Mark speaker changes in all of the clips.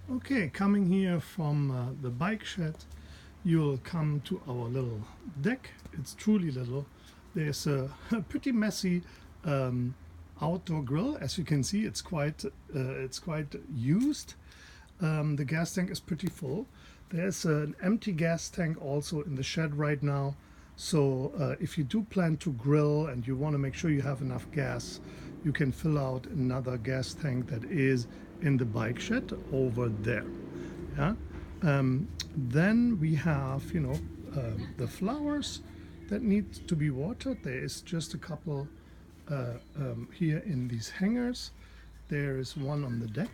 Speaker 1: Okay, coming here from the bike shed, you'll come to our little deck. It's truly little. There's a, a pretty messy um, outdoor grill. As you can see, it's quite used. The gas tank is pretty full. There's an empty gas tank also in the shed right now. So if you do plan to grill and you want to make sure you have enough gas, you can fill out another gas tank that is in the bike shed over there. Yeah. Then we have, the flowers that need to be watered. There is just a couple here in these hangers. There is one on the deck.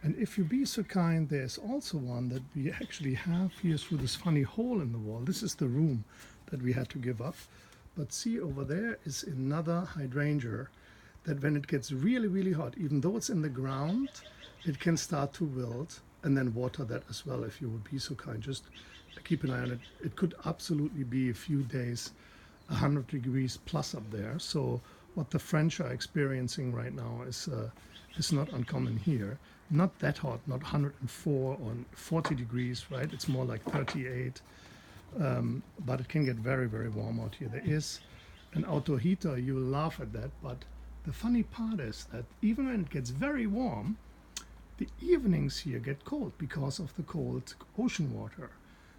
Speaker 1: And if you be so kind, there's also one that we actually have here through this funny hole in the wall. This is the room that we had to give up. But see, over there is another hydrangea that when it gets really, really hot, even though it's in the ground, it can start to wilt, and then water that as well if you would be so kind. Just keep an eye on it. It could absolutely be a few days 100 degrees plus up there. So what the French are experiencing right now is not uncommon here. Not that hot, not 104 or 40 degrees, right? It's more like 38. But it can get very, very warm out here. There is an outdoor heater. You will laugh at that, but the funny part is that even when it gets very warm, the evenings here get cold because of the cold ocean water.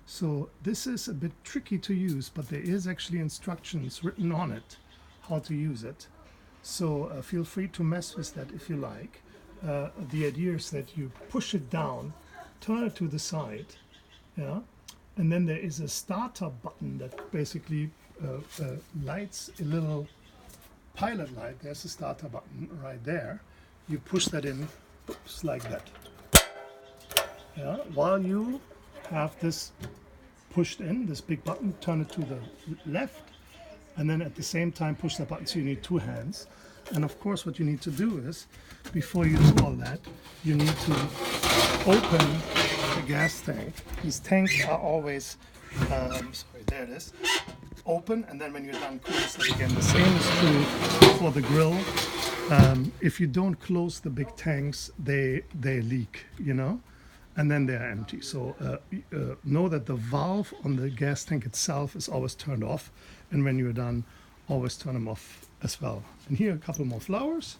Speaker 1: So this is a bit tricky to use, but there is actually instructions written on it how to use it. So feel free to mess with that if you like. The idea is that you push it down, turn it to the side, yeah, and then there is a starter button that basically lights a little pilot light. There's a starter button right there. You push that in, just like that. Yeah, while you have this pushed in, this big button, turn it to the left, and then at the same time push that button. So you need two hands. And of course, what you need to do is, before you do all that, you need to open the gas tank. These tanks are always, sorry, there it is, open, and then when you're done, close it again. The same is true for the grill. If you don't close the big tanks, they leak, and then they're empty. So know that the valve on the gas tank itself is always turned off, and when you're done, always turn them off as well. And here a couple more flowers,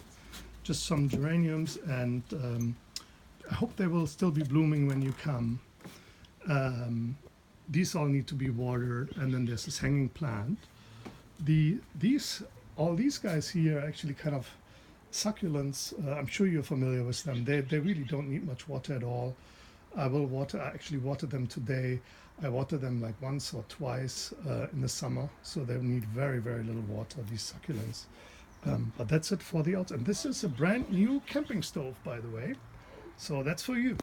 Speaker 1: just some geraniums, and I hope they will still be blooming when you come. These all need to be watered, and then there's this hanging plant. All these guys here are actually kind of succulents. I'm sure you're familiar with them. They really don't need much water at all. I actually water them today. I water them like once or twice in the summer, so they need very, very little water, these succulents. But that's it for the outside. And this is a brand new camping stove, by the way. So that's for you.